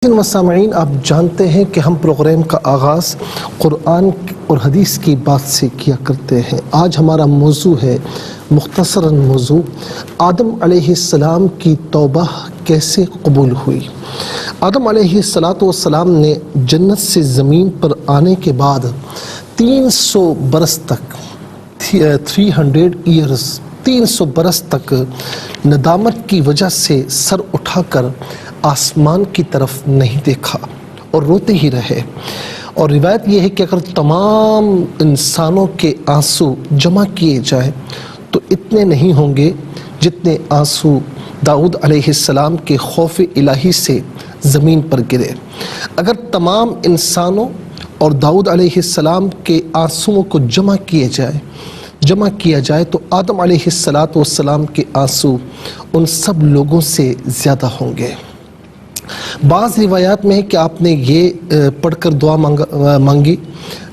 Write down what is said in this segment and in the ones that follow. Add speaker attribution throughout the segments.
Speaker 1: و سامعین، آپ جانتے ہیں کہ ہم پروگرام کا آغاز قرآن اور حدیث کی بات سے کیا کرتے ہیں۔ آج ہمارا موضوع ہے، مختصراً موضوع، آدم علیہ السلام کی توبہ کیسے قبول ہوئی۔ آدم علیہ السلام نے جنت سے زمین پر آنے کے بعد 300 برس تک 300 برس تک ندامت کی وجہ سے سر اٹھا کر آسمان کی طرف نہیں دیکھا اور روتے ہی رہے۔ اور روایت یہ ہے کہ اگر تمام انسانوں کے آنسو جمع کیے جائیں تو اتنے نہیں ہوں گے جتنے آنسو داؤد علیہ السلام کے خوف الہی سے زمین پر گرے۔ اگر تمام انسانوں اور داؤد علیہ السلام کے آنسوؤں کو جمع کیا جائے تو آدم علیہ السلام کے آنسو ان سب لوگوں سے زیادہ ہوں گے۔ بعض روایات میں ہے کہ آپ نے یہ پڑھ کر دعا مانگی،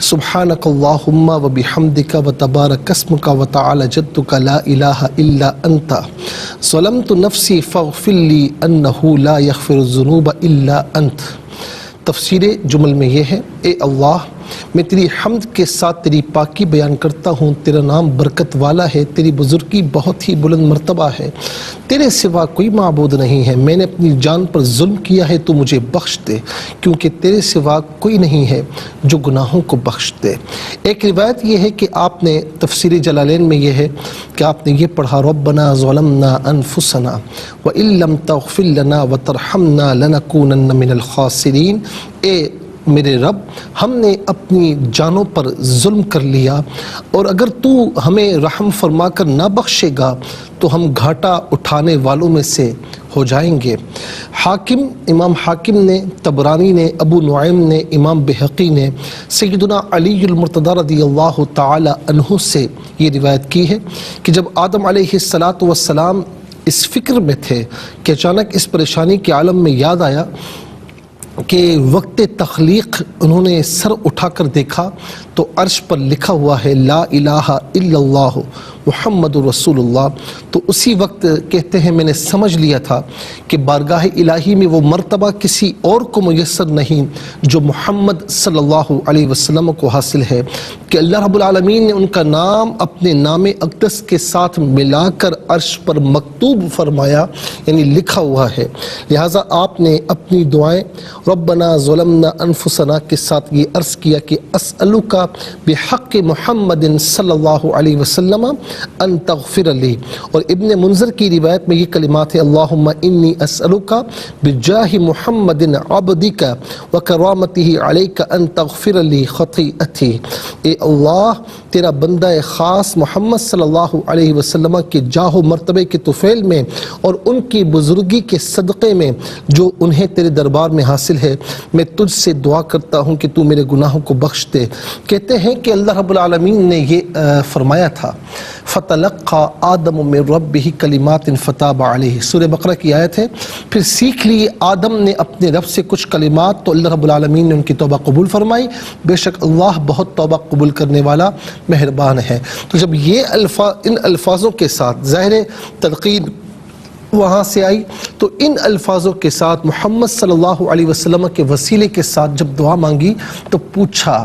Speaker 1: سبحانک اللہم و بحمدک و تبارک اسمک و تعالی جدک لا الہ الا انت ظلمت نفسی فاغفر لی انہ لا یغفر الذنوب الا انت۔ تفسیر جمل میں یہ ہے، اے اللہ، میں تیری حمد کے ساتھ تیری پاکی بیان کرتا ہوں، تیرا نام برکت والا ہے، تیری بزرگی بہت ہی بلند مرتبہ ہے، تیرے سوا کوئی معبود نہیں ہے، میں نے اپنی جان پر ظلم کیا ہے، تو مجھے بخش دے، کیونکہ تیرے سوا کوئی نہیں ہے جو گناہوں کو بخش دے۔ ایک روایت یہ ہے کہ آپ نے تفسیر جلالین میں یہ ہے کہ آپ نے یہ پڑھا، ربنا ظلمنا انفسنا وان لم تغفر لنا وترحمنا لنکونن من الخاسرین۔ اے میرے رب، ہم نے اپنی جانوں پر ظلم کر لیا، اور اگر تو ہمیں رحم فرما کر نہ بخشے گا تو ہم گھاٹا اٹھانے والوں میں سے ہو جائیں گے۔ امام حاکم نے، طبرانی نے، ابو نعیم نے، امام بہقی نے سیدنا علی المرتضی رضی اللہ تعالی عنہ سے یہ روایت کی ہے کہ جب آدم علیہ السلام اس فکر میں تھے کہ اچانک اس پریشانی کے عالم میں یاد آیا کہ وقت تخلیق انہوں نے سر اٹھا کر دیکھا تو عرش پر لکھا ہوا ہے لا الہ الا اللہ محمد رسول اللہ۔ تو اسی وقت کہتے ہیں میں نے سمجھ لیا تھا کہ بارگاہ الہی میں وہ مرتبہ کسی اور کو میسر نہیں جو محمد صلی اللہ علیہ وسلم کو حاصل ہے، کہ اللہ رب العالمین نے ان کا نام اپنے نام اقدس کے ساتھ ملا کر عرش پر مکتوب فرمایا، یعنی لکھا ہوا ہے۔ لہٰذا آپ نے اپنی دعائیں ربنا ظلمنا انفسنا کے ساتھ یہ عرض کیا کہ اسألک بحق محمد صلی اللہ علیہ وسلم ان تغفر لی۔ اور ابن منذر کی روایت میں یہ کلمات ہیں، اللہم انی اسألک بجاہ محمد عبدک وکرامتہ علیک ان تغفر لی خطیئتی۔ اے اللہ، تیرا بندہ خاص محمد صلی اللہ علیہ وسلم کے جاہ و مرتبے کے طفیل میں اور ان کی بزرگی کے صدقے میں جو انہیں تیرے دربار میں حاصل ہے، میں تجھ سے دعا کرتا ہوں کہ تو میرے گناہوں کو بخش دے۔ کہتے ہیں کہ اللہ رب العالمین نے یہ فرمایا تھا، فَتَلَقَّى آدَمُ مِن رَبِّهِ كَلِمَاتٍ فَتَابَ عَلَيْهِ، سورہ بقرہ کی آیت ہے۔ پھر سیکھ لی آدم نے اپنے رب سے کچھ کلمات تو اللہ رب العالمین نے ان کی توبہ قبول فرمائی، بے شک اللہ بہت توبہ قبول کرنے والا مہربان ہے۔ تو جب یہ ان الفاظوں کے ساتھ ظاہر تلقین وہاں سے آئی تو ان الفاظوں کے ساتھ محمد صلی اللہ علیہ وسلم کے وسیلے کے ساتھ جب دعا مانگی تو پوچھا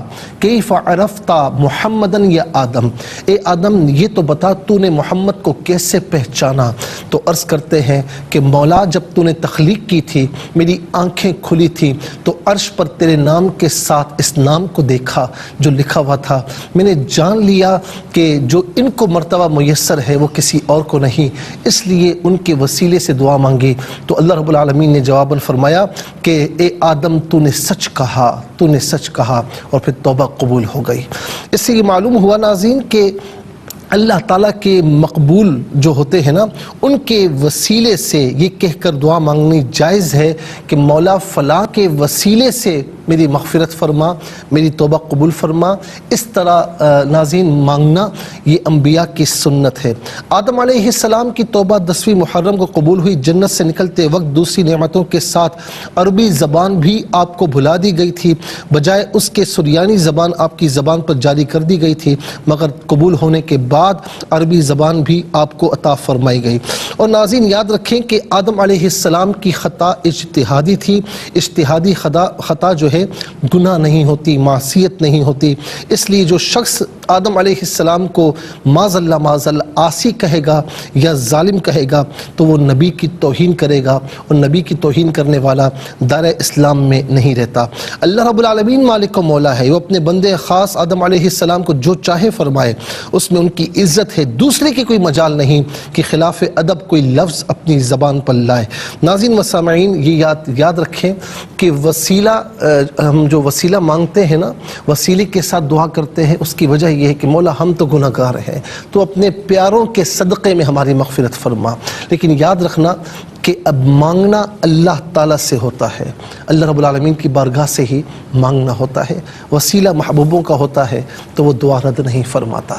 Speaker 1: کیف عرفت محمدن یا آدم، اے آدم یہ تو بتا تو نے محمد کو کیسے پہچانا؟ تو عرض کرتے ہیں کہ مولا جب تو نے تخلیق کی تھی میری آنکھیں کھلی تھی تو عرش پر تیرے نام کے ساتھ اس نام کو دیکھا جو لکھا ہوا تھا، میں نے جان لیا کہ جو ان کو مرتبہ میسر ہے وہ کسی اور کو نہیں، اس لیے ان کے وسیلے سے دعا مانگی۔ تو اللہ رب العالمین نے جواباً فرمایا کہ اے آدم تو نے سچ کہا، اور پھر توبہ قبول ہو گئی۔ اس سے یہ معلوم ہوا ناظرین کہ اللہ تعالیٰ کے مقبول جو ہوتے ہیں نا، ان کے وسیلے سے یہ کہہ کر دعا مانگنی جائز ہے کہ مولا فلاں کے وسیلے سے میری مغفرت فرما، میری توبہ قبول فرما۔ اس طرح ناظرین مانگنا یہ انبیاء کی سنت ہے۔ آدم علیہ السلام کی توبہ 10ویں محرم کو قبول ہوئی۔ جنت سے نکلتے وقت دوسری نعمتوں کے ساتھ عربی زبان بھی آپ کو بھلا دی گئی تھی، بجائے اس کے سریانی زبان آپ کی زبان پر جاری کر دی گئی تھی، مگر قبول ہونے کے بعد عربی زبان بھی آپ کو عطا فرمائی گئی۔ اور ناظرین یاد رکھیں کہ آدم علیہ السلام کی خطا اجتہادی تھی۔ اجتہادی خطا جو ہے گناہ نہیں ہوتی، معصیت نہیں ہوتی، اس لیے جو شخص آدم علیہ السلام کو معاذ اللہ عاصی کہے گا یا ظالم کہے گا تو وہ نبی کی توہین کرے گا، اور نبی کی توہین کرنے والا دائرہ اسلام میں نہیں رہتا۔ اللہ رب العالمین مالک و مولا ہے، وہ اپنے بندے خاص آدم علیہ السلام کو جو چاہے فرمائے، اس میں ان کی عزت ہے، دوسرے کی کوئی مجال نہیں کہ خلاف ادب کوئی لفظ اپنی زبان پر لائے۔ ناظرین و سامعین یہ یاد رکھیں کہ وسیلہ ہم جو وسیلہ مانگتے ہیں نا، وسیلے کے ساتھ دعا کرتے ہیں، اس کی وجہ یہ ہے کہ مولا ہم تو گناہ گار ہیں، تو اپنے پیاروں کے صدقے میں ہماری مغفرت فرما۔ لیکن یاد رکھنا کہ اب مانگنا اللہ تعالیٰ سے ہوتا ہے، اللہ رب العالمین کی بارگاہ سے ہی مانگنا ہوتا ہے، وسیلہ محبوبوں کا ہوتا ہے تو وہ دعا رد نہیں فرماتا۔